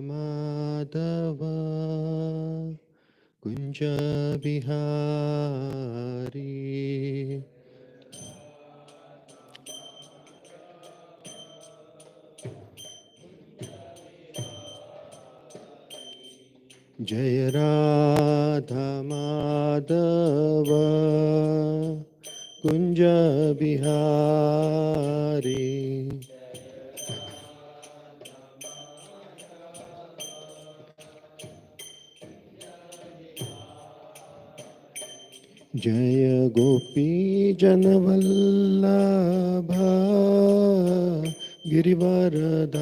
माधव कुंज बिहारी जय राधा माधव कुंज बिहारी जय गोपी जनवल्लभ गिरिवरधारी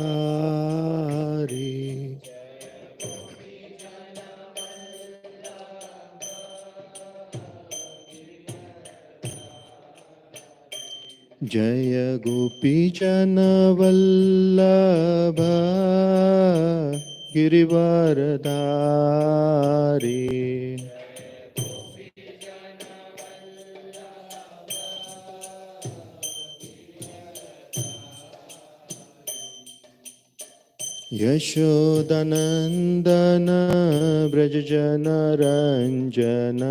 जय गोपी जनवल्लभ गिरिवरधारी यशोदनंदन ब्रज जन रंजन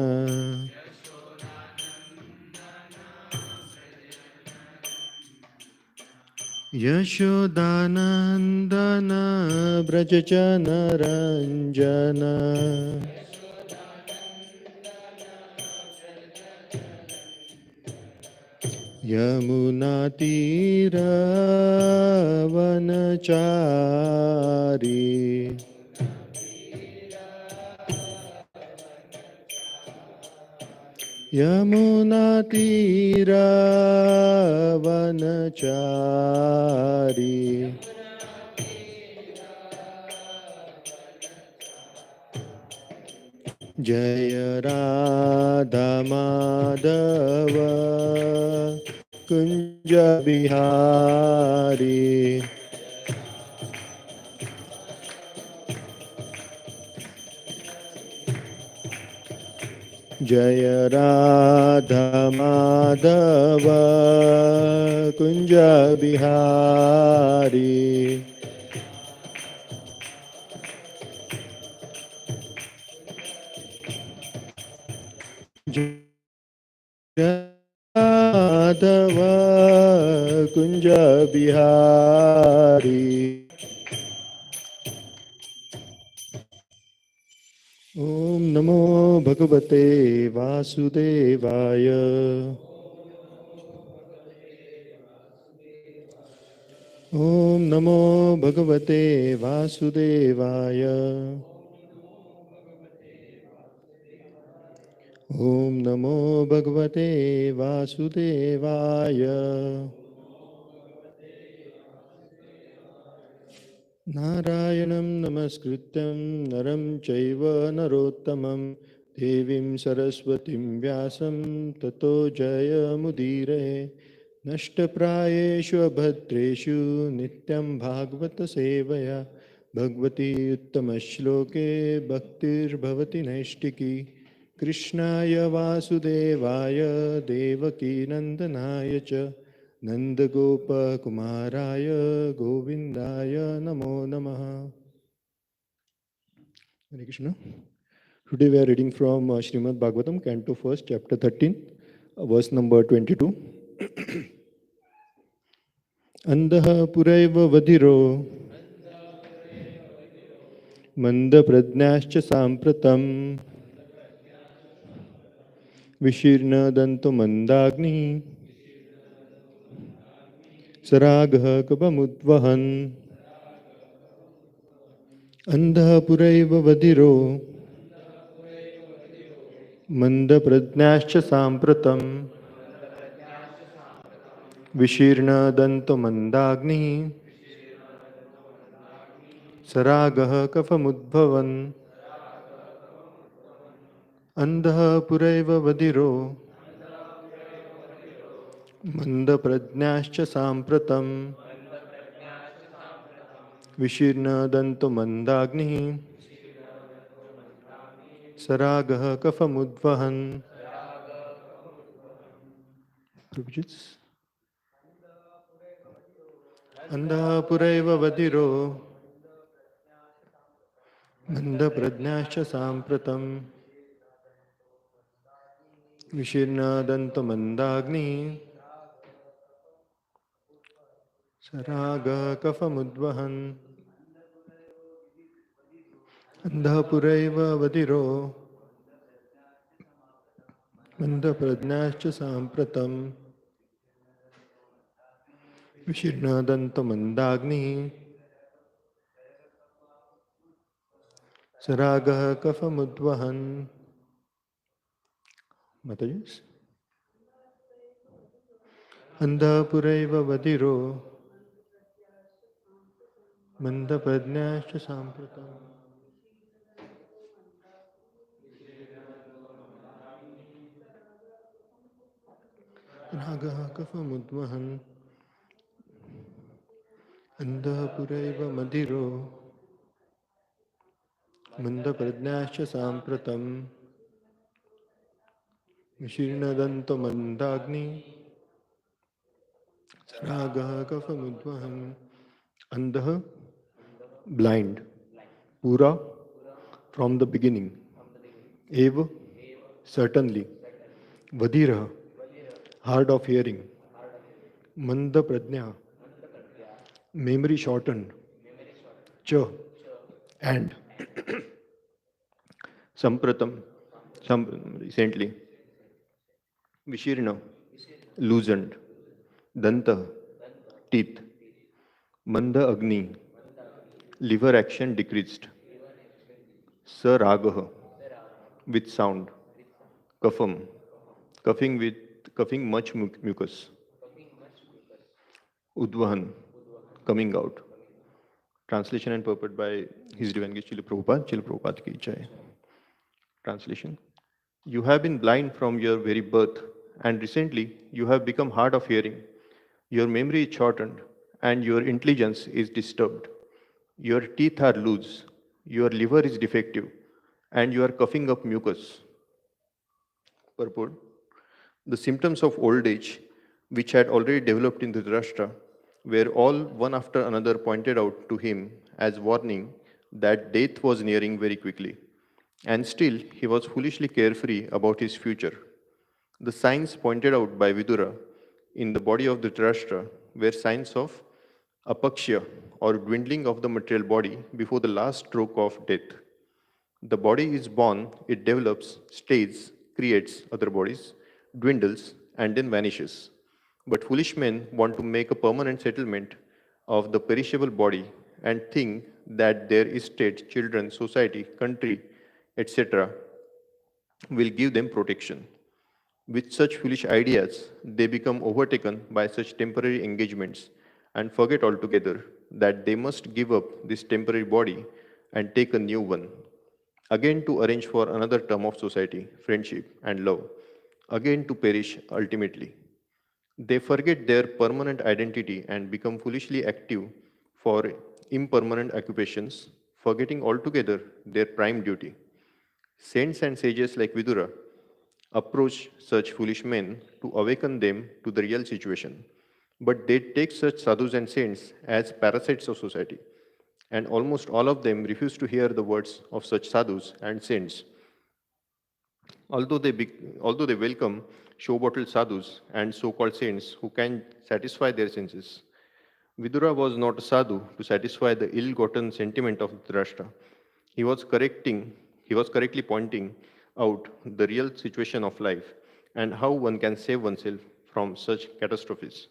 यशोदानंदन ब्रज जन रंजन यमुना तीरवनचारी यमुना तीरवनचारी जय राधा माधव कुंज बिहारी जय राधा माधव कुंज बिहारी माधव कुंज बिहारी ओम नमो भगवते वासुदेवाय ओम नमो भगवते वासुदेवाय ओम नमो भगवते वासुदेवाय नारायणं नमस्कृत्यं नरं चैव नरोत्तमं देवीं सरस्वतीं व्यासं ततो जयमुदीरये नष्टप्रायेषु अभद्रेषु नित्यं भागवत सेवया भगवती उत्तमश्लोके भक्तिर्भवति नैष्टिकी कृष्णाय वासुदेवाय देवकीनन्दनाय च नन्दगोपकुमाराय गोविन्दाय नमो नमः. Hare Krishna. Today we are reading from Srimad Bhagavatam, Canto 1st, Chapter 13, verse number 22. andhaḥ puraiva vadhiro manda-prajñāśca sāmpratam viśīrṇa-danto mandāgniḥ sa-rāgaḥ kapham udvahan andhaḥ puraiva vadhiro manda-prajñāśca sāmpratam viśīrṇa-danto mandāgniḥ sarāgaḥ kapham udvahan andhaḥ puraiva vadhiro manda-prajñāśca sāmpratam viśīrṇa-danto mandāgniḥ sarāgaḥ kapham udvahan. andhaḥ puraiva vadhiro manda-prajñāश्च sāmpratam viśīrṇa-danto manda-agniḥ sa-rāgaḥ kapham udvahan andhaḥ puraiva vadhiro manda-prajñāश्च sāmpratam viśīrṇa-danto manda-agniḥ sa-rāgaḥ kapham udvahan. Mataji. Andhaḥ puraiva vadhiro manda-prajñāश्च sāmpratam sa-rāgaḥ kapham udvahan andhaḥ puraiva vadhiro manda-prajñāश्च sāmpratam viśīrṇa-danto mandāgniḥ sa-rāgaḥ kapham udvahan. Andhaḥ, blind. Purā, from the beginning. Eva, certainly. Vadhiraḥ, hard of hearing. Manda-prajñāḥ, memory shortened. Cha, and. Sāmpratam, recently. viśīrṇa, loosened. Dantaḥ, teeth. Manda-agniḥ, liver action decreased. Sa-rāgaḥ, with sound. Kapham, coughing much mucus. Udvahan, coming out. Translation and purport by His Divine Grace Srila Prabhupada ki jai. Translation. You have been blind from your very birth, and recently you have become hard of hearing. Your memory is shortened, and your intelligence is disturbed. Your teeth are loose, your liver is defective, and you are coughing up mucus. Purport. The symptoms of old age, which had already developed in Dhṛtarāṣṭra, were all one after another pointed out to him as warning that death was nearing very quickly. And still, he was foolishly carefree about his future. The signs pointed out by Vidura in the body of Dhṛtarāṣṭra were signs of apakṣaya, or dwindling of the material body before the last stroke of death. The body is born, it develops, stays, creates other bodies, dwindles, and then vanishes. But foolish men want to make a permanent settlement of the perishable body and think that their estate, children, society, country, etc. will give them protection. With such foolish ideas, they become overtaken by such temporary engagements and forget altogether that they must give up this temporary body and take a new one, again to arrange for another term of society, friendship, and love, again to perish ultimately. They forget their permanent identity and become foolishly active for impermanent occupations, forgetting altogether their prime duty. Saints and sages like Vidura approach such foolish men to awaken them to the real situation. But they take such sadhus and saints as parasites of society, and almost all of them refuse to hear the words of such sadhus and saints. Although they welcome show-bottle sadhus and so-called saints who can satisfy their senses. Vidura was not a sadhu to satisfy the ill-gotten sentiment of Dhṛtarāṣṭra. He was correctly pointing out the real situation of life and how one can save oneself from such catastrophes.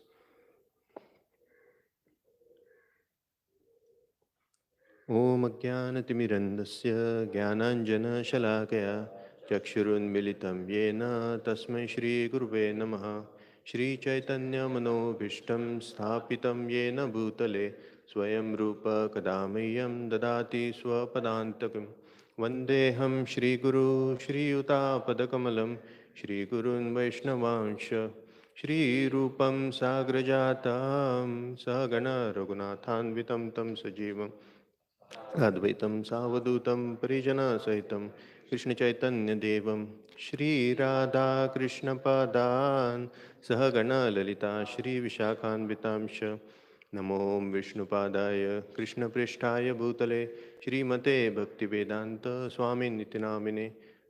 Om Ajnana-timirandasya Jnananjana-shalakaya Chakshurunmilitam Yena Tasmai Shri Guruve Namaha Shri Chaitanya Manobhishtam Sthapitam Yena Bhutale Swayam Rupa Kadamayam Dadati Swapadantakam Vandeham Shri Guru Shri Yuta Padakamalam Shri Gurun Vaishnavansha Shri Rupam Sagrajatam Sagana Raghunathanvitam Tam Sajivam Advaitam Savadutam Parijana Sahitam Krishna Chaitanya Devam Shri Radha Krishna Padan Sahagana Lalita Shri Vishakhan Vitamsha नमो विष्णुपादाय कृष्णपृष्ठाय भूतले श्रीमते भक्तिवेदांत स्वामिनिति नामिने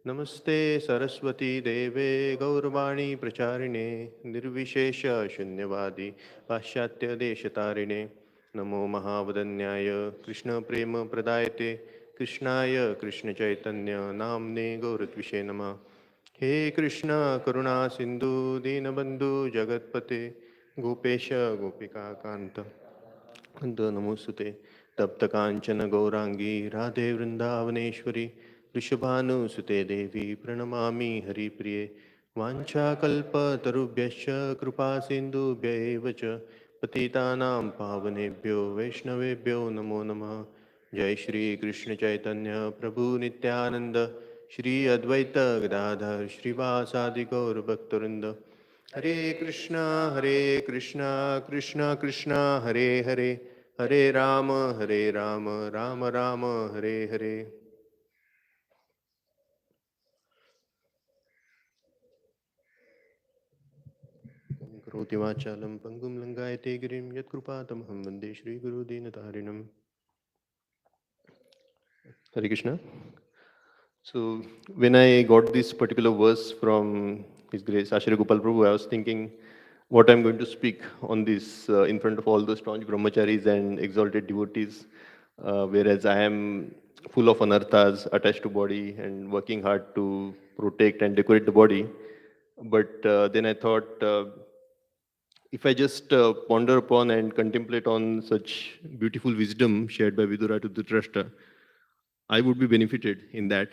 नमस्ते सरस्वती देवे गौरवाणी प्रचारिणे निर्विशेष शून्यवादी पाश्चात्य देशतारिणे नमो महावदन्याय कृष्ण प्रेम प्रदायते कृष्णाय कृष्ण चैतन्य नामने गौरत्विषे नमः। हे कृष्ण करुणा सिंधु दीनबंधु जगतपते गोपेश गोपिका कांत नमोस्तुते तप्त कांचन गौरांगी राधे वृंदावनेश्वरी वृषभानुसुते देवी प्रणमामि हरिप्रिये वाञ्छाकल्पतरुभ्यश्च कृपा सिन्धुभ्य एव च पतितानां पावनेभ्यो वैष्णवेभ्यो नमो नमः। जय श्री कृष्ण चैतन्य प्रभु नित्यानंद श्री अद्वैत गदाधर श्रीवासादि गौर भक्तवृंद हरे कृष्णा कृष्णा कृष्णा हरे हरे हरे राम राम राम हरे हरे। करोति वाचालं पंगुं लंघयते गिरिं यत्कृपातमहं वन्दे श्रीगुरुदीनतारिणम्। Hare Krishna. So when I got this particular verse from His Grace Ashri Gopal Prabhu, I was thinking what I'm going to speak on this in front of all the staunch brahmacharis and exalted devotees, whereas I am full of anarthas attached to body and working hard to protect and decorate the body. But then I thought, if I just ponder upon and contemplate on such beautiful wisdom shared by Vidura to Dhṛtarāṣṭra, I would be benefited in that.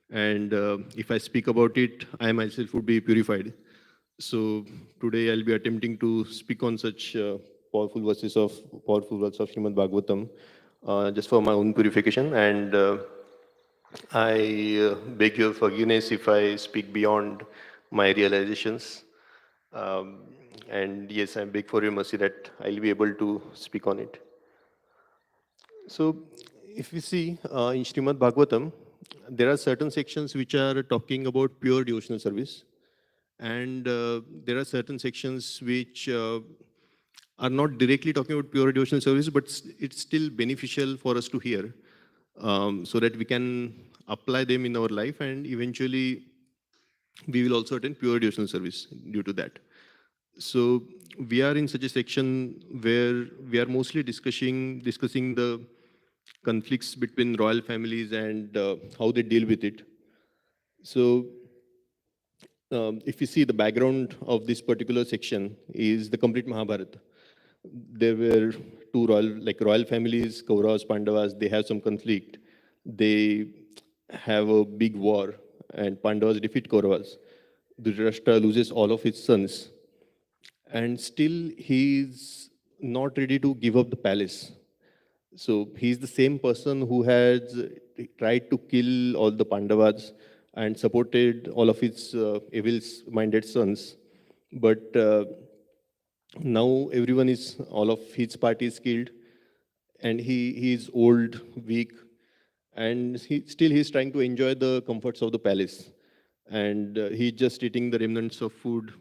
And if I speak about it, I myself would be purified. So today I'll be attempting to speak on such powerful verses of Srimad Bhagavatam, just for my own purification. And I beg your forgiveness if I speak beyond my realizations. And yes, I beg for your mercy that I'll be able to speak on it. So if we see in Srimad Bhagavatam, there are certain sections which are talking about pure devotional service. And there are certain sections which are not directly talking about pure devotional service, but it's still beneficial for us to hear so that we can apply them in our life, and eventually we will also attend pure devotional service due to that. So we are in such a section where we are mostly discussing the conflicts between royal families and how they deal with it. So if you see the background of this particular section is the complete Mahabharata. There were two royal families, Kauravas, Pandavas, they have some conflict. They have a big war and Pandavas defeat Kauravas. Dhṛtarāṣṭra loses all of his sons and still he's not ready to give up the palace. So he's the same person who has tried to kill all the Pandavas and supported all of his evil-minded sons. But now all of his party is killed, and he is old, weak, and he's trying to enjoy the comforts of the palace. And he's just eating the remnants of food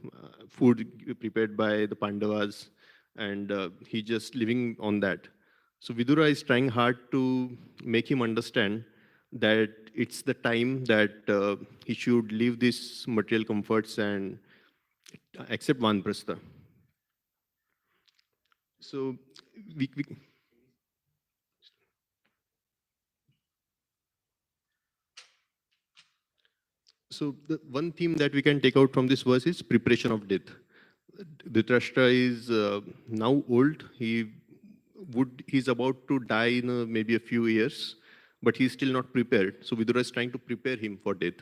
prepared by the Pandavas, and he's just living on that. So Vidura is trying hard to make him understand that it's the time that he should leave these material comforts and accept Vanaprastha. So So the one theme that we can take out from this verse is preparation of death. Dhṛtarāṣṭra is now old. He's about to die in maybe a few years, but he's still not prepared. So Vidura is trying to prepare him for death.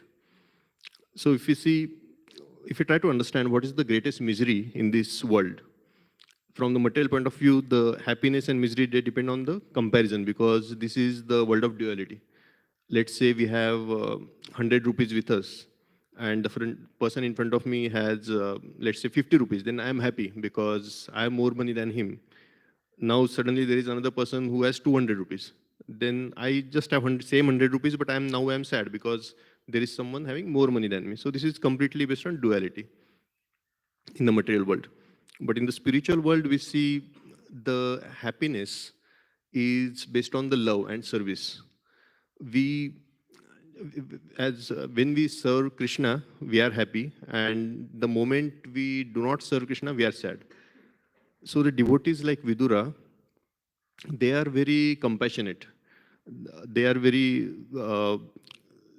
So if you try to understand what is the greatest misery in this world, from the material point of view, the happiness and misery, they depend on the comparison, because this is the world of duality. Let's say we have 100 rupees with us, and the person in front of me has, let's say, 50 rupees, then I'm happy because I have more money than him. Now suddenly there is another person who has 200 rupees. Then I just have same 100 rupees, but I'm sad because there is someone having more money than me. So this is completely based on duality in the material world. But in the spiritual world, we see the happiness is based on the love and service. We, when we serve Krishna, we are happy, and the moment we do not serve Krishna, we are sad. So the devotees like Vidura, they are very compassionate. They are very,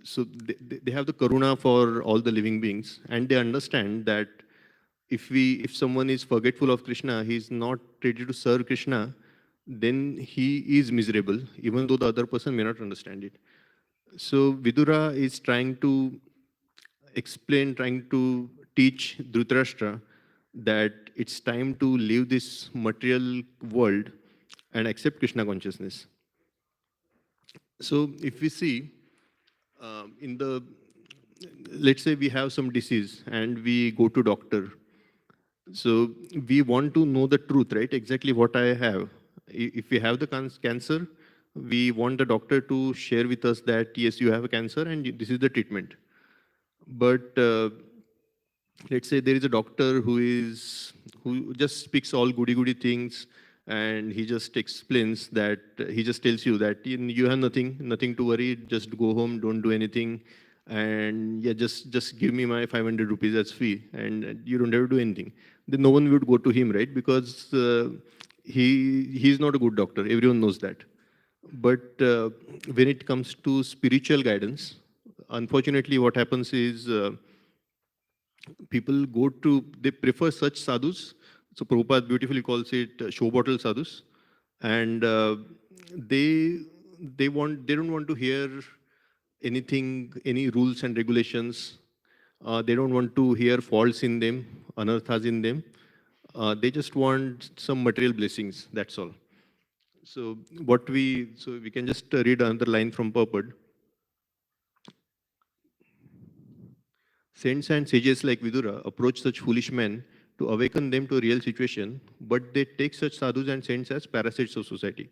so they have the karuna for all the living beings, and they understand that if someone is forgetful of Krishna, he is not ready to serve Krishna, then he is miserable, even though the other person may not understand it. So Vidura is trying to explain, trying to teach Dhṛtarāṣṭra that it's time to leave this material world and accept Krishna consciousness. So if we see, let's say we have some disease and we go to doctor. So we want to know the truth, right? Exactly what I have. If we have the cancer, we want the doctor to share with us that, yes, you have a cancer and this is the treatment. But let's say there is a doctor who just speaks all goody things, and he just explains that, he just tells you that you have nothing to worry, just go home, don't do anything, and yeah, just give me my 500 rupees as fee, and you don't have to do anything. Then no one would go to him, right? Because he's not a good doctor, everyone knows that. But when it comes to spiritual guidance, unfortunately what happens is people they prefer such sadhus. So Prabhupada beautifully calls it show bottle sadhus, and they don't want to hear anything, any rules and regulations. They don't want to hear faults in them, anarthas in them. They just want some material blessings. That's all. So we can just read another line from Purport. Saints and sages like Vidura approach such foolish men to awaken them to a real situation, but they take such sadhus and saints as parasites of society.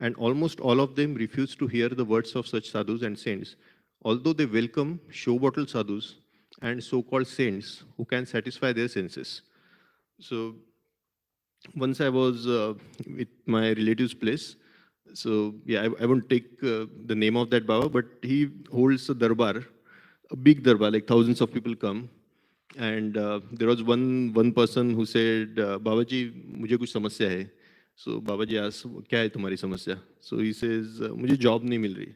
And almost all of them refuse to hear the words of such sadhus and saints, although they welcome show bottle sadhus and so-called saints who can satisfy their senses. So once I was with my relative's place. So yeah, I won't take the name of that Baba, but he holds a darbar, a big darbar, like thousands of people come. And there was one person who said, Babaji, mujhe kuch samasya hai. So Babaji asked, kya hai tumhari samasya? So he says, mujhe job nahi mil rahi.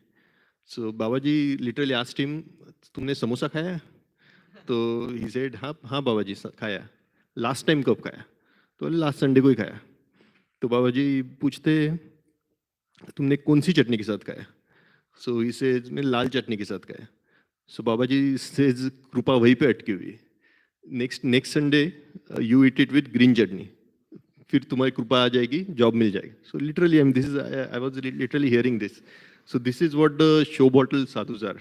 So Babaji literally asked him, tumne samosa khaya? So he said, हाँ Babaji खाया. Last time कब खाया? तो last Sunday को ही खाया. तो बाबाजी पूछते, तुमने कौन सी चटनी के साथ खाया? सो ही सेज, मैं लाल चटनी के साथ खाया. सो बाबाजी सेज, कृपा वहीं पे अटकी हुई. Next Sunday you eat it with green chutney, फिर तुम्हारी कृपा आ जाएगी, जॉब मिल जाएगी. So literally I was literally hearing this. So this is what the show bottle sadhus are.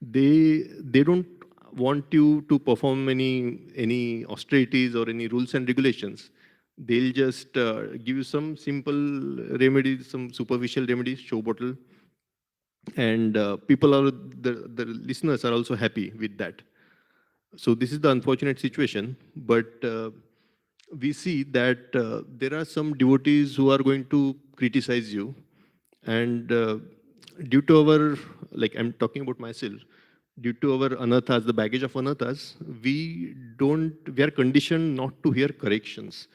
They don't want you to perform any austerities or any rules and regulations. They'll just give you some simple remedies, some superficial remedies, show bottle, and people are the listeners are also happy with that. So this is the unfortunate situation, but we see that there are some devotees who are going to criticize you, and due to our, like I'm talking about myself, due to our anathas, the baggage of anathas, we are conditioned not to hear corrections.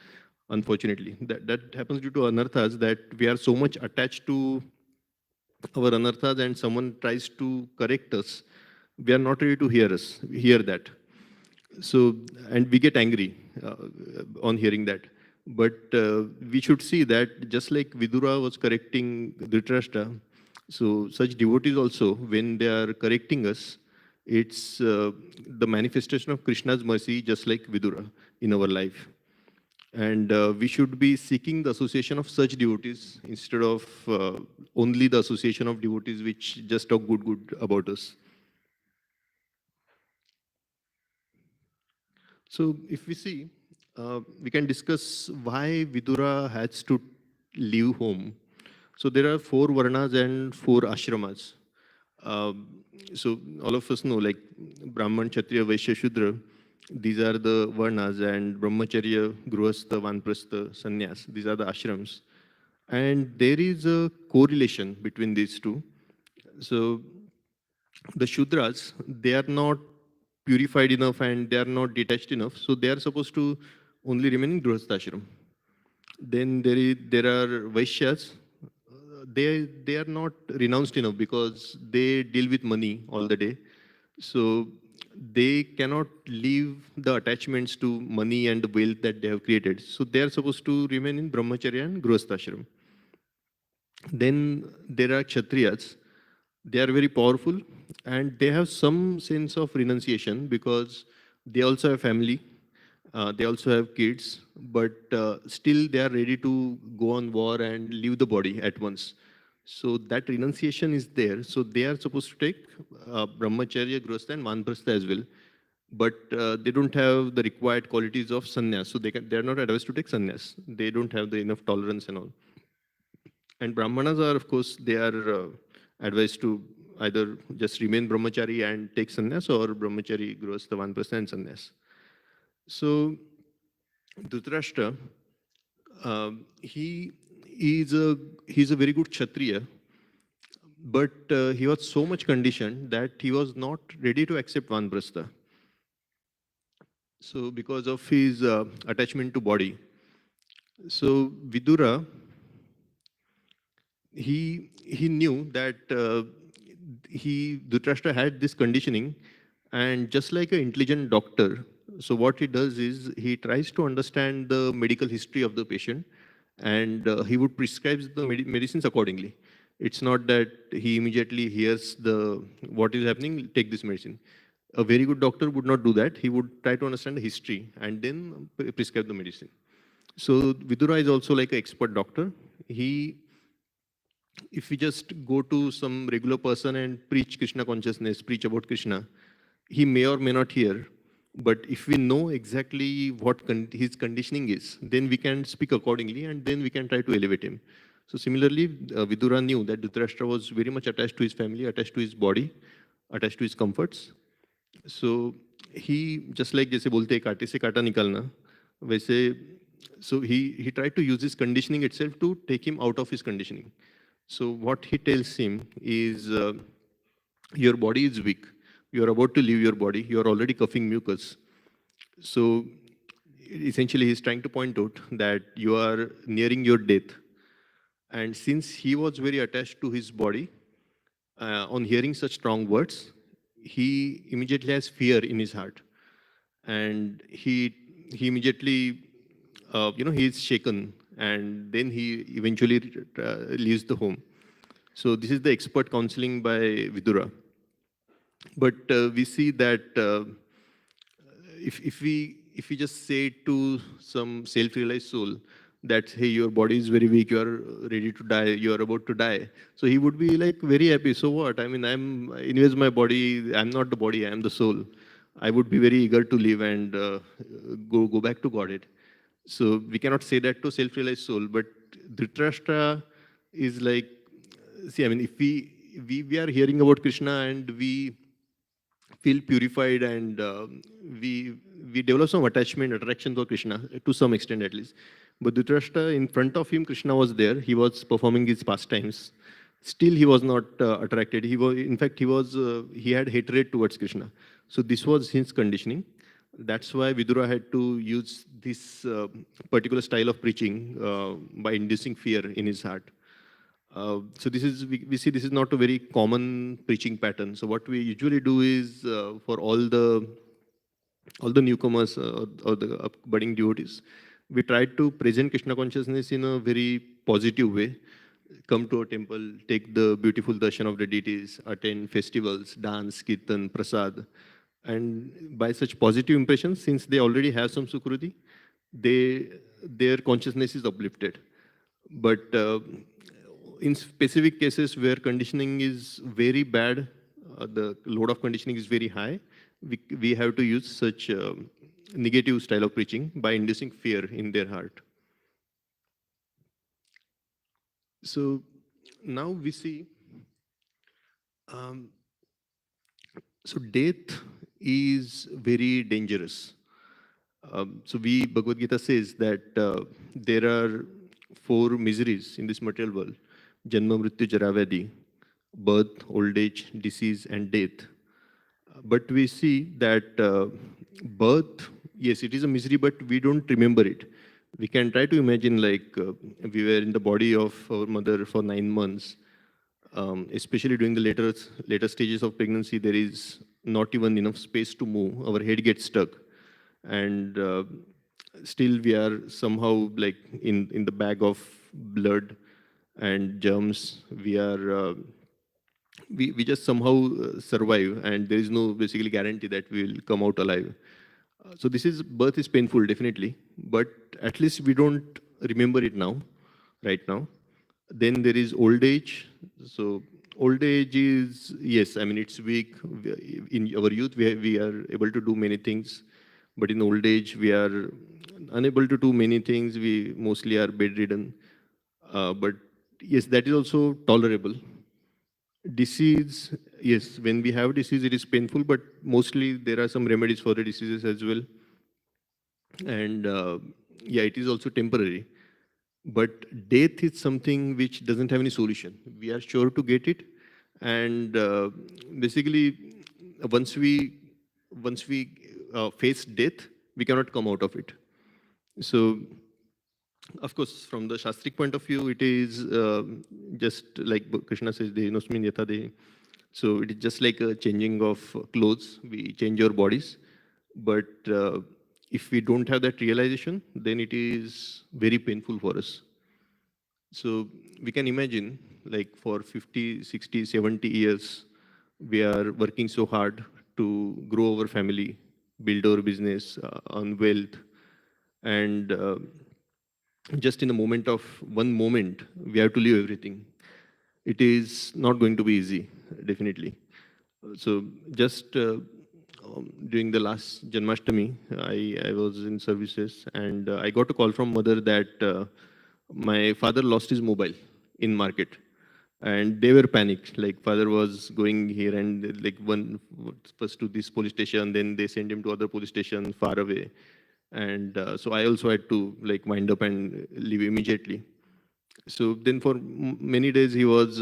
Unfortunately, that happens due to anarthas, that we are so much attached to our anarthas, and someone tries to correct us, we are not ready to hear that. So, and we get angry on hearing that. But we should see that just like Vidura was correcting Dhṛtarāṣṭra, so such devotees also, when they are correcting us, it's the manifestation of Krishna's mercy, just like Vidura in our life. And we should be seeking the association of such devotees instead of only the association of devotees which just talk good about us. So if we see, we can discuss why Vidura has to leave home. So there are 4 varnas and 4 ashramas. So all of us know, like Brahman, Kshatriya, Vaishya, Shudra. These are the varnas, and brahmacharya, grihastha, vanprastha, sannyas. These are the ashrams. And there is a correlation between these two. So the Shudras, they are not purified enough and they are not detached enough. So they are supposed to only remain in grihastha ashram. Then there are Vaishyas. They are not renounced enough because they deal with money all the day. So they cannot leave the attachments to money and the wealth that they have created. So they are supposed to remain in brahmacharya and grihastha ashram. Then there are Kshatriyas. They are very powerful and they have some sense of renunciation because they also have family, they also have kids, but still they are ready to go on war and leave the body at once. So that renunciation is there. So they are supposed to take brahmacharya, grihastha and vanprastha as well. But they don't have the required qualities of sannyas. So they are not advised to take sannyas. They don't have the enough tolerance and all. And brahmanas are, of course, they are advised to either just remain brahmachari and take sannyas, or brahmachari, grihastha, vanprastha and sannyas. So Dhṛtarāṣṭra, he's a very good kshatriya, but he was so much conditioned that he was not ready to accept vanprastha. So because of his attachment to body. So Vidura, he knew that Dhṛtarāṣṭra had this conditioning, and just like an intelligent doctor, so what he does is he tries to understand the medical history of the patient, and he would prescribe the medicines accordingly. It's not that he immediately hears what is happening, take this medicine. A very good doctor would not do that. He would try to understand the history and then prescribe the medicine. So Vidura is also like an expert doctor. If we just go to some regular person and preach Krishna consciousness, preach about Krishna, he may or may not hear. But if we know exactly what his conditioning is, then we can speak accordingly and then we can try to elevate him. So similarly, Vidura knew that Dhṛtarāṣṭra was very much attached to his family, attached to his body, attached to his comforts. So he, just like जैसे बोलते हैं कांटे से कांटा निकालना, वैसे, so he tried to use his conditioning itself to take him out of his conditioning. So what he tells him is, your body is weak. You are about to leave your body. You are already coughing mucus. So essentially, he's trying to point out that you are nearing your death. And since he was very attached to his body, on hearing such strong words, he immediately has fear in his heart. And he immediately, he is shaken, and then he eventually leaves the home. So this is the expert counseling by Vidura. But we see that if we just say to some self-realized soul that, hey, your body is very weak, you are ready to die, you are about to die, so he would be like very happy. So what? I mean, anyways, my body, I'm not the body, I am the soul. I would be very eager to live and go back to Godhead. So we cannot say that to self-realized soul, but Dhṛtarāṣṭra is like, see, I mean, if we are hearing about Krishna and we feel purified and we develop some attraction to Krishna to some extent at least. But Dhṛtarāṣṭra, in front of him, Krishna was there. He was performing his pastimes. Still, he was not attracted. In fact, he had hatred towards Krishna. So this was his conditioning. That's why Vidura had to use this particular style of preaching by inducing fear in his heart. So this is, we see this is not a very common preaching pattern. So what we usually do is for all the newcomers or the budding devotees, we try to present Krishna consciousness in a very positive way. Come to a temple, take the beautiful darshan of the deities, attend festivals, dance, kirtan, prasad. And by such positive impressions, since they already have some sukruti, their consciousness is uplifted. But in specific cases where conditioning is very bad, the load of conditioning is very high, we have to use such negative style of preaching by inducing fear in their heart. So now we see, so death is very dangerous. So Bhagavad Gita says that there are 4 miseries in this material world: Janma, Mrityu, Jara, Vyadhi, birth, old age, disease, and death. But we see that birth, yes, it is a misery, but we don't remember it. We can try to imagine like we were in the body of our mother for 9 months. Especially during the later stages of pregnancy, there is not even enough space to move. Our head gets stuck. And still we are somehow like in the bag of blood and germs. We are we just somehow survive, and there is no basically guarantee that we will come out alive. So birth is painful, definitely, but at least we don't remember it now, right now. Then there is old age. So old age is, yes, I mean, it's weak. In our youth, we are able to do many things, but in old age, we are unable to do many things. We mostly are bedridden. But yes, that is also tolerable. Disease, yes, when we have disease, it is painful, but mostly there are some remedies for the diseases as well. And yeah, it is also temporary. But death is something which doesn't have any solution. We are sure to get it. And basically, once we face death, we cannot come out of it. So, of course, from the Shastric point of view, it is just like Krishna says, "Dehinosmin yatha dehi." So it is just like a changing of clothes. We change our bodies. But if we don't have that realization, then it is very painful for us. So we can imagine, like for 50, 60, 70 years, we are working so hard to grow our family, build our business, on wealth, and just in the moment of one moment, we have to leave everything. It is not going to be easy, definitely. So just during the last Janmashtami, I was in services, and I got a call from mother that my father lost his mobile in market. And they were panicked, like father was going here and like first to this police station, then they sent him to other police station far away. And so I also had to like wind up and leave immediately. So then for many days he was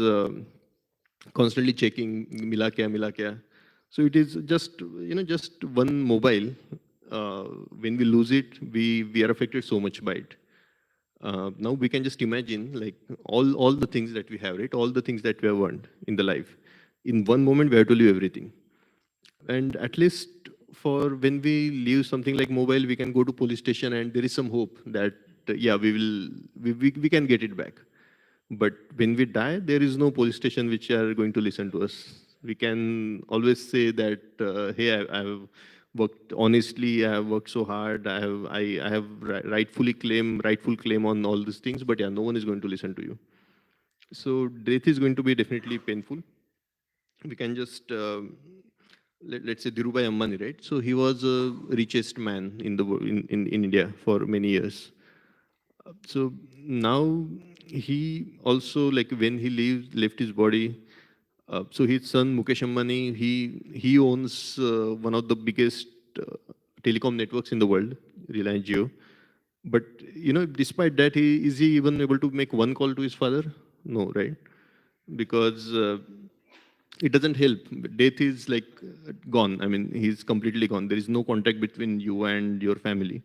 constantly checking mila kya. So it is just, just one mobile. When we lose it, we are affected so much by it. Now we can just imagine like all the things that we have, right? All the things that we have earned in the life. In one moment, we have to leave everything. And at least for when we leave something like mobile, we can go to police station and there is some hope that, yeah, we can get it back. But when we die, there is no police station which are going to listen to us. We can always say that, hey, I have worked honestly, I have worked so hard, I have rightful claim on all these things, but yeah, no one is going to listen to you. So death is going to be definitely painful. We can just, let's say Dhirubhai Ambani, right? So he was a richest man in the in India for many years. So now he also, like when he left his body, so his son Mukesh Ambani, he owns one of the biggest telecom networks in the world, Reliance Jio. But despite that, is he even able to make one call to his father? No, right? Because it doesn't help. Death is like gone. I mean, he's completely gone. There is no contact between you and your family.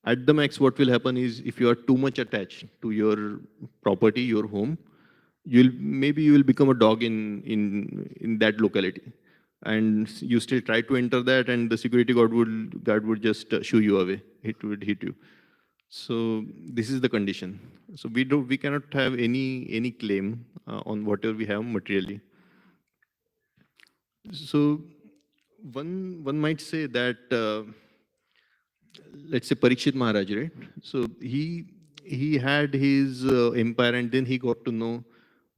At the max, what will happen is if you are too much attached to your property, your home, maybe you will become a dog in that locality, and you still try to enter that, and the security guard would just shoo you away. It would hit you. So this is the condition. So we cannot have any claim on whatever we have materially. So one might say that let's say Parikshit Maharaj, right? So he had his empire, and then he got to know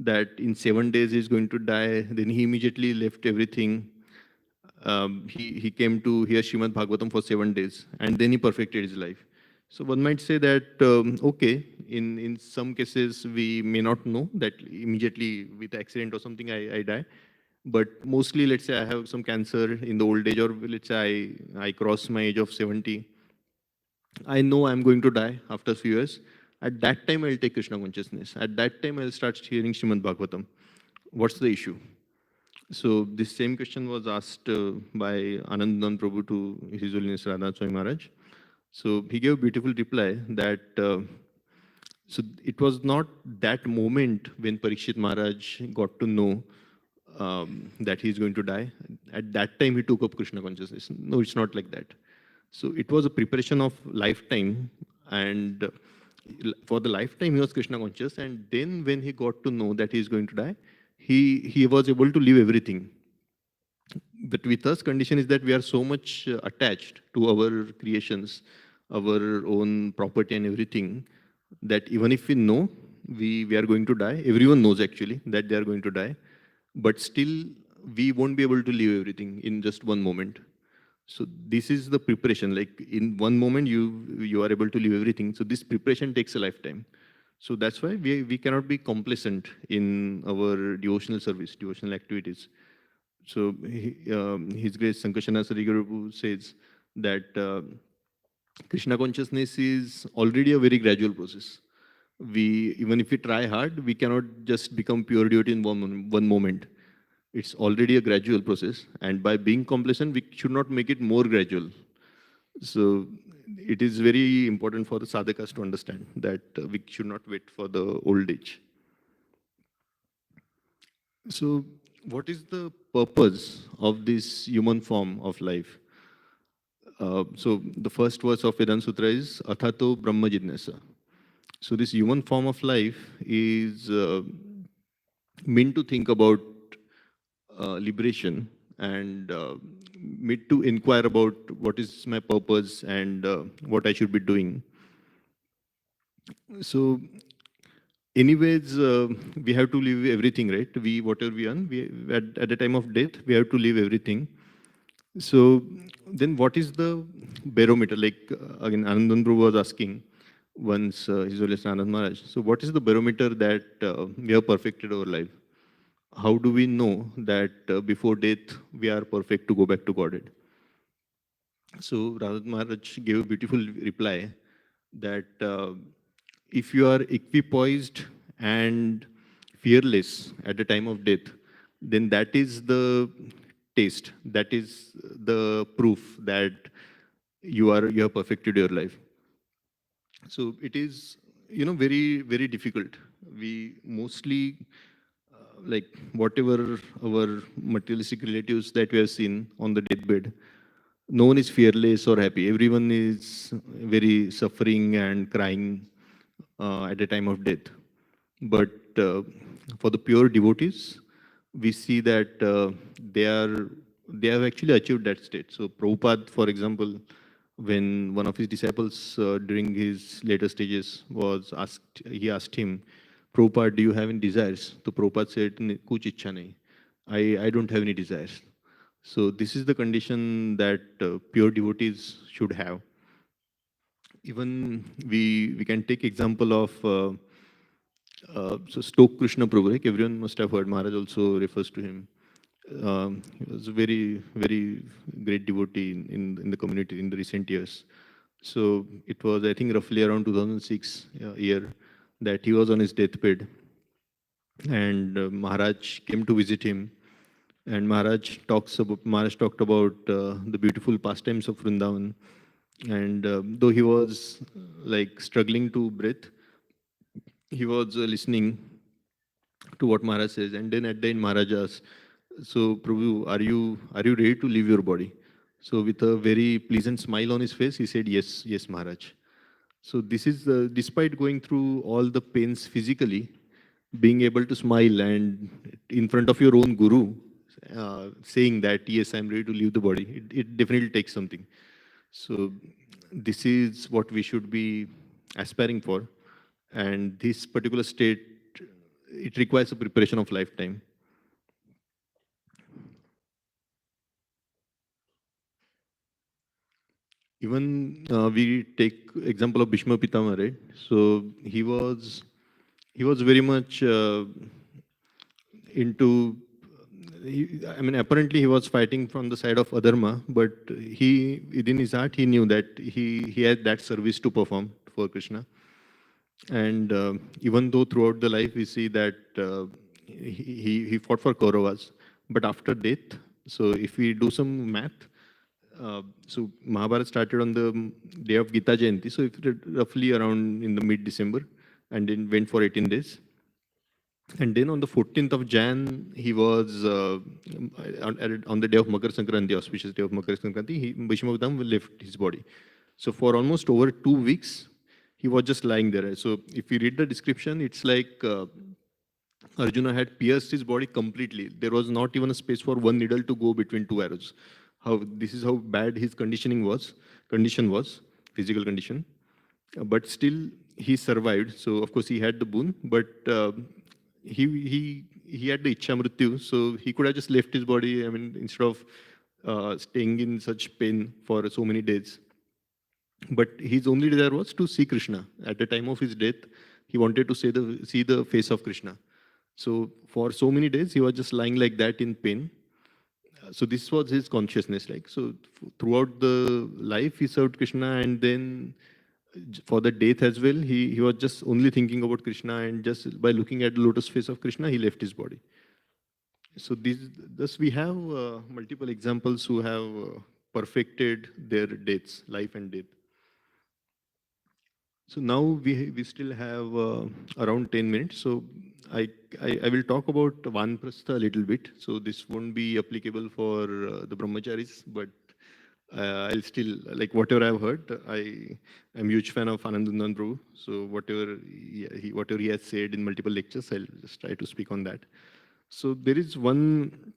that in 7 days he's going to die. Then he immediately left everything. He came to hear Srimad Bhagavatam for 7 days, and then he perfected his life. So one might say that, okay, in some cases we may not know that immediately with accident or something I die. But mostly, let's say I have some cancer in the old age, or let's say I cross my age of 70. I know I'm going to die after a few years. At that time, I'll take Krishna consciousness. At that time, I'll start hearing Srimad Bhagavatam. What's the issue? So this same question was asked by Anandan Prabhu to His Holiness Radha Swami Maharaj. So he gave a beautiful reply that so it was not that moment when Parikshit Maharaj got to know that he is going to die. At that time, he took up Krishna consciousness. No, it's not like that. So it was a preparation of lifetime, and for the lifetime, he was Krishna conscious. And then when he got to know that he is going to die, he was able to leave everything. But with us, condition is that we are so much attached to our creations, our own property and everything, that even if we know we are going to die, everyone knows actually that they are going to die, but still we won't be able to leave everything in just one moment. So this is the preparation, like in one moment you are able to leave everything. So this preparation takes a lifetime. So that's why we cannot be complacent in our devotional service, devotional activities. So His Grace Sankarsana Sarigarapu says that Krishna consciousness is already a very gradual process. Even if we try hard, we cannot just become pure devotee in one moment. It's already a gradual process, and by being complacent, we should not make it more gradual. So it is very important for the sadhakas to understand that we should not wait for the old age. So what is the purpose of this human form of life? So the first verse of Vedanta Sutra is Athato Brahma Jidnasa. So this human form of life is meant to think about liberation and meant to inquire about what is my purpose and what I should be doing. So anyways, we have to leave everything, right? Whatever we earn, at the time of death, we have to leave everything. So then what is the barometer? Like again, Anandan Prabhu was asking once His Holiness Anand Maharaj. So what is the barometer that we have perfected our life? How do we know that before death we are perfect to go back to Godhead? So Radha Maharaj gave a beautiful reply that if you are equipoised and fearless at the time of death, then that is the taste, that is the proof that you have perfected your life. So it is, very, very difficult. We mostly, like whatever our materialistic relatives that we have seen on the deathbed, no one is fearless or happy. Everyone is very suffering and crying at the time of death. But for the pure devotees, we see that they have actually achieved that state. So Prabhupada, for example, when one of his disciples during his later stages was asked, he asked him, Prabhupada, do you have any desires? So Prabhupada said, Kuch ichha nahi. I don't have any desires. So this is the condition that pure devotees should have. Even we can take example of so Stoke Krishna Prabhu, like everyone must have heard, Maharaj also refers to him. He was a very, very great devotee in the community in the recent years. So it was, I think, roughly around 2006 year that he was on his deathbed. And Maharaj came to visit him. And Maharaj talked about the beautiful pastimes of Vrindavan. And though he was like struggling to breathe, he was listening to what Maharaj says. And then at the end, Maharaj asked, so Prabhu, are you ready to leave your body? So with a very pleasant smile on his face, he said, yes, Maharaj. So this is, despite going through all the pains physically, being able to smile and in front of your own guru, saying that, yes, I'm ready to leave the body, it definitely takes something. So this is what we should be aspiring for. And this particular state, it requires a preparation of lifetime. Even we take example of Bhishma Pitama, right? So he was very much into I mean, apparently he was fighting from the side of adharma, but he, within his heart, he knew that he had that service to perform for Krishna. And even though throughout the life we see that he fought for Kauravas, but after death, so if we do some math, so Mahabharata started on the day of Gita Jayanti, so if roughly around in the mid-December, and then went for 18 days. And then on the 14th of Jan, he was on the day of Makar Sankranti, auspicious day of Makar Sankranti, Bhishma left his body. So for almost over 2 weeks, he was just lying there. So if you read the description, it's like Arjuna had pierced his body completely. There was not even a space for one needle to go between two arrows. This is how bad his condition was, physical condition. But still, he survived. So of course, he had the boon, but he had the Ichha Mrityu, so he could have just left his body, I mean, instead of staying in such pain for so many days. But his only desire was to see Krishna. At the time of his death, he wanted to see the face of Krishna. So for so many days, he was just lying like that in pain. So this was his consciousness. Like, so throughout the life, he served Krishna, and then for the death as well, he was just only thinking about Krishna, and just by looking at the lotus face of Krishna, he left his body. So thus we have multiple examples who have perfected their deaths, life and death. So now we still have around 10 minutes. So I will talk about Vanaprastha a little bit. So this won't be applicable for the brahmacharis, but I'll still, like whatever I've heard, I'm a huge fan of Anandandan Prabhu. So whatever he has said in multiple lectures, I'll just try to speak on that. So there is one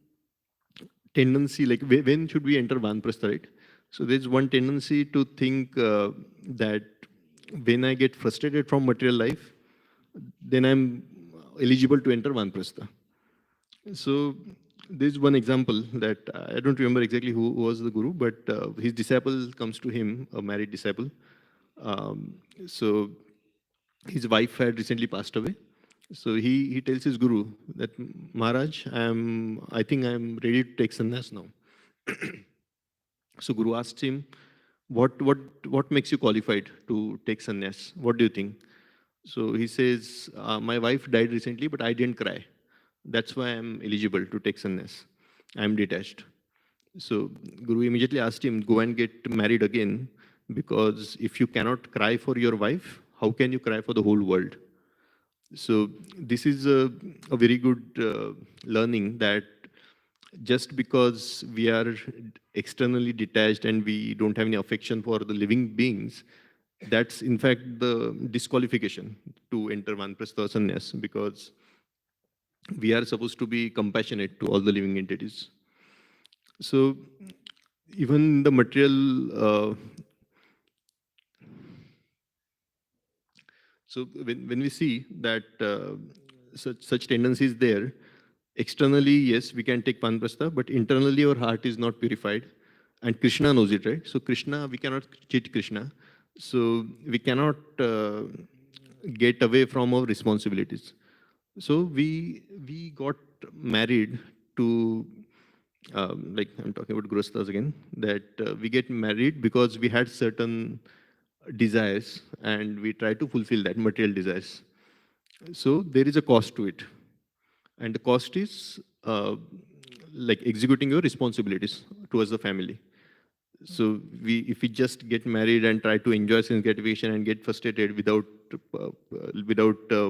tendency, like when should we enter Vanaprastha, right? So there's one tendency to think that when I get frustrated from material life, then I'm eligible to enter Vanaprastha. So there's one example that I don't remember exactly who was the guru, but his disciple comes to him, a married disciple. So his wife had recently passed away. So he tells his guru that, Maharaj, I think I'm ready to take sannyas now. So guru asks him, what makes you qualified to take sannyas? What do you think? So he says, my wife died recently, but I didn't cry. That's why I'm eligible to take sannyas. I'm detached. So Guru immediately asked him, go and get married again, because if you cannot cry for your wife, how can you cry for the whole world? So this is a very good learning, that just because we are externally detached and we don't have any affection for the living beings, that's in fact the disqualification to enter Vanaprastha sannyas, because we are supposed to be compassionate to all the living entities. So even the material, so when we see that such tendencies there, externally, yes, we can take Vanaprastha, but internally our heart is not purified. And Krishna knows it, right? So Krishna, we cannot cheat Krishna. So we cannot get away from our responsibilities. So we got married to, like I'm talking about Grosthas again, that we get married because we had certain desires and we try to fulfill that, material desires. So there is a cost to it. And the cost is like executing your responsibilities towards the family. So if we just get married and try to enjoy sense gratification and get frustrated without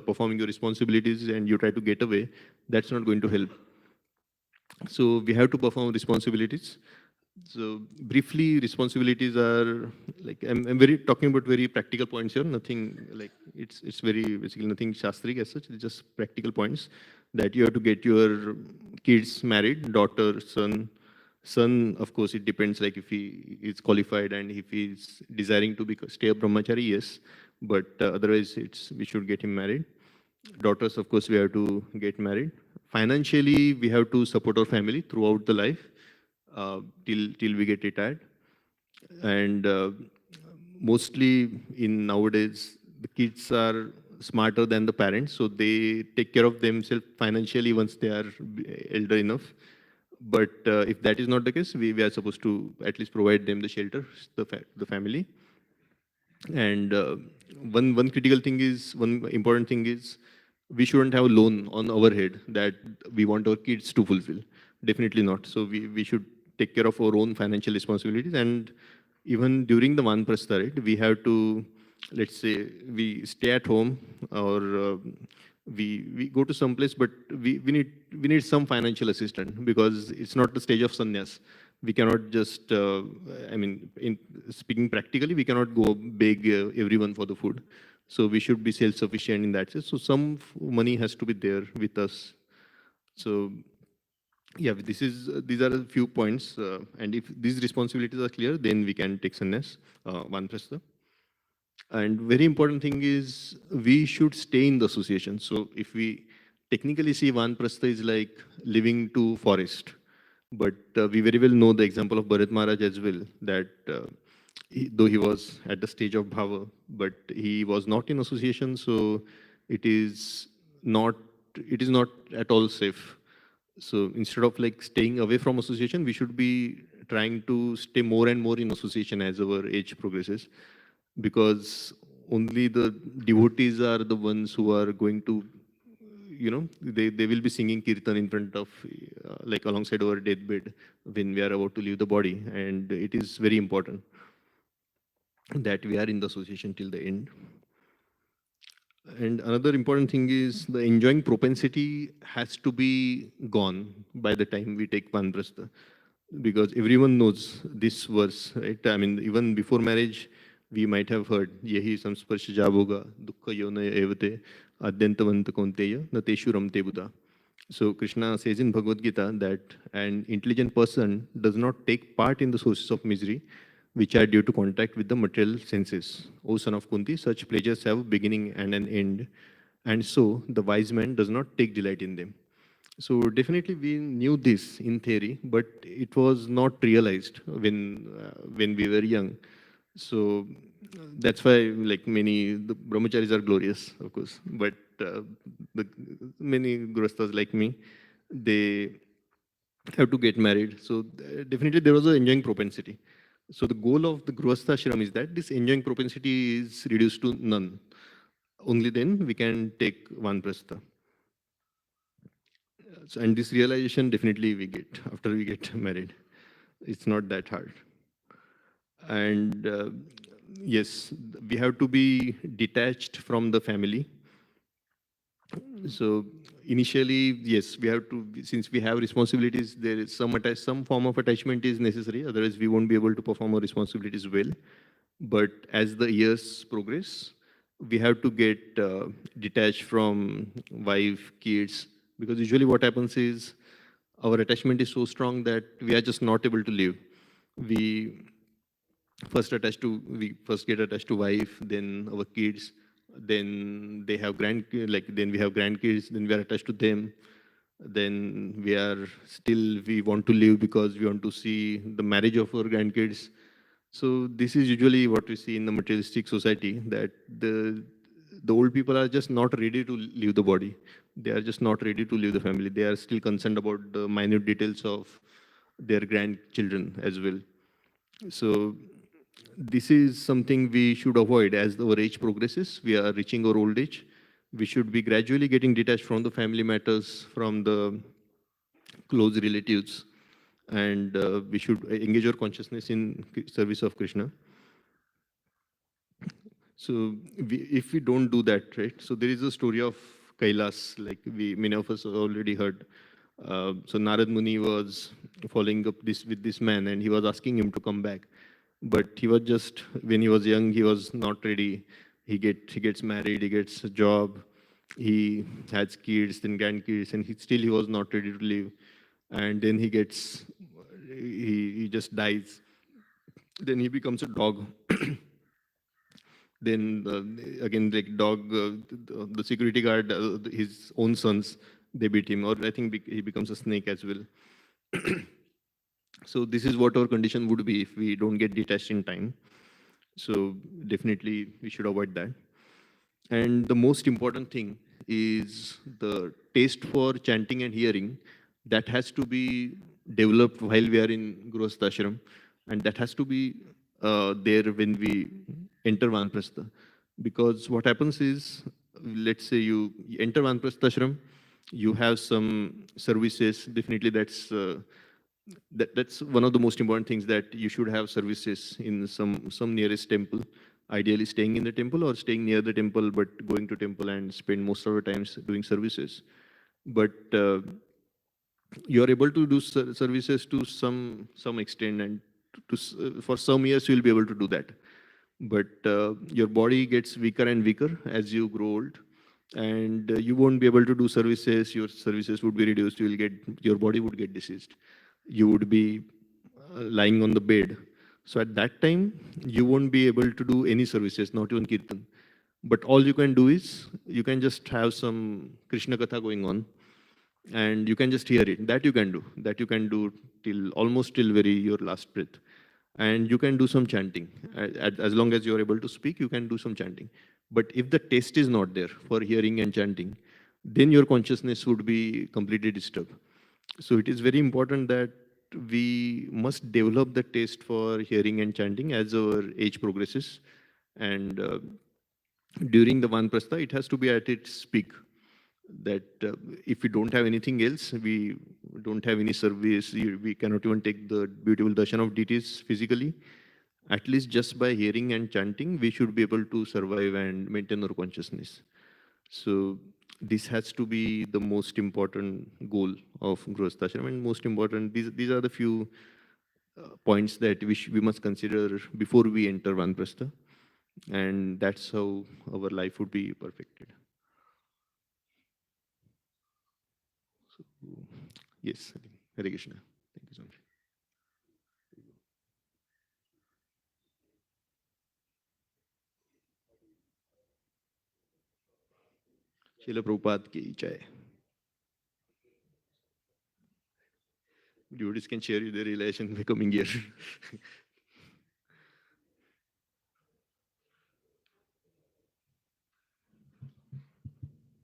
performing your responsibilities, and you try to get away, that's not going to help. So we have to perform responsibilities. So briefly, responsibilities are like, I'm talking about very practical points here. Nothing like it's very basically nothing shastric as such. It's just practical points that you have to get your kids married, daughter, son. Son, of course, it depends, like if he is qualified and if he is desiring to stay a brahmachari, yes. But otherwise, we should get him married. Daughters, of course, we have to get married. Financially, we have to support our family throughout the life till we get retired. And mostly in nowadays, the kids are smarter than the parents, so they take care of themselves financially once they are elder enough. But if that is not the case, we are supposed to at least provide them the shelter, the family. And one critical thing is, one important thing is, we shouldn't have a loan on our head that we want our kids to fulfill. Definitely not. So we should take care of our own financial responsibilities. And even during the Vanprastha, right, we have to, let's say, we stay at home, or we go to some place, but we need some financial assistance, because it's not the stage of sannyas. We cannot just, I mean, in speaking practically, we cannot go beg everyone for the food. So we should be self-sufficient in that sense. So some money has to be there with us. So yeah, these are a few points. And if these responsibilities are clear, then we can take sannyas, vanprastha. And very important thing is, we should stay in the association. So if we technically see vanprastha is like living to forest, but we very well know the example of Bharat Maharaj as well, that though he was at the stage of bhava, but he was not in association, so it is not at all safe. So instead of like staying away from association, we should be trying to stay more and more in association as our age progresses, because only the devotees are the ones who are going to, they will be singing kirtan in front of, like alongside our deathbed when we are about to leave the body. And it is very important that we are in the association till the end. And another important thing is, the enjoying propensity has to be gone by the time we take vanprastha, because everyone knows this verse, right? I mean, even before marriage, we might have heard, Yehi samsparsha javoga dukkha yonaya evate adyantavanta kaunteya na teshu ramte buddha. So Krishna says in Bhagavad Gita that an intelligent person does not take part in the sources of misery which are due to contact with the material senses. O son of Kunti, such pleasures have a beginning and an end, and so the wise man does not take delight in them. So definitely we knew this in theory, but it was not realized when we were young. So that's why, like, the brahmacharis are glorious, of course, but many grihasthas like me, they have to get married. So definitely there was an enjoying propensity. So the goal of the grihastha ashram is that this enjoying propensity is reduced to none. Only then we can take vanprastha. So, and this realization definitely we get after we get married. It's not that hard. And yes, we have to be detached from the family. So initially, yes, we have to, since we have responsibilities, there is some form of attachment is necessary. Otherwise, we won't be able to perform our responsibilities well. But as the years progress, we have to get detached from wife, kids, because usually what happens is, our attachment is so strong that we are just not able to live. We first get attached to wife, then our kids, then they have then we have grandkids, then we are attached to them, then we want to live because we want to see the marriage of our grandkids. So this is usually what we see in the materialistic society, that the old people are just not ready to leave the body. They are just not ready to leave the family. They are still concerned about the minute details of their grandchildren as well. So this is something we should avoid as our age progresses. We are reaching our old age. We should be gradually getting detached from the family matters, from the close relatives, and we should engage our consciousness in service of Krishna. So if we don't do that, right? So there is a story of Kailas, like many of us have already heard. So Narad Muni was following up with this man, and he was asking him to come back. But he was just, when he was young, he was not ready. He gets married, he gets a job, he has kids, then grandkids, and he was not ready to live. And then he just dies. Then he becomes a dog. Then again, like dog, the security guard, his own sons, they beat him, or I think he becomes a snake as well. So this is what our condition would be if we don't get detached in time. So definitely we should avoid that. And the most important thing is the taste for chanting and hearing. That has to be developed while we are in Grihastha, and that has to be there when we enter Vanaprastha. Because what happens is, let's say you enter Vanaprastha, you have some services. Definitely, that's one of the most important things, that you should have services in some nearest temple. Ideally, staying in the temple or staying near the temple, but going to temple and spend most of the times doing services. But you are able to do services to some extent, and for some years you will be able to do that. But your body gets weaker and weaker as you grow old, and you won't be able to do services. Your services would be reduced. Your body would get diseased. You would be lying on the bed. So at that time, you won't be able to do any services, not even kirtan. But all you can do is, you can just have some Krishna Katha going on, and you can just hear it. That you can do. That you can do till almost till your last breath. And you can do some chanting. As long as you are able to speak, you can do some chanting. But if the taste is not there for hearing and chanting, then your consciousness would be completely disturbed. So it is very important that we must develop the taste for hearing and chanting as our age progresses. And during the Vanaprastha, it has to be at its peak. That if we don't have anything else, we don't have any service, we cannot even take the beautiful darshan of deities physically, at least just by hearing and chanting, we should be able to survive and maintain our consciousness. So this has to be the most important goal of Grihastha, and most important, these are the few points that we must consider before we enter Vanaprastha, and that's how our life would be perfected. So, yes, I think. Hare Krishna. Thank you so much. Srila Prabhupada ki jai. Devotees can share their relation by coming here.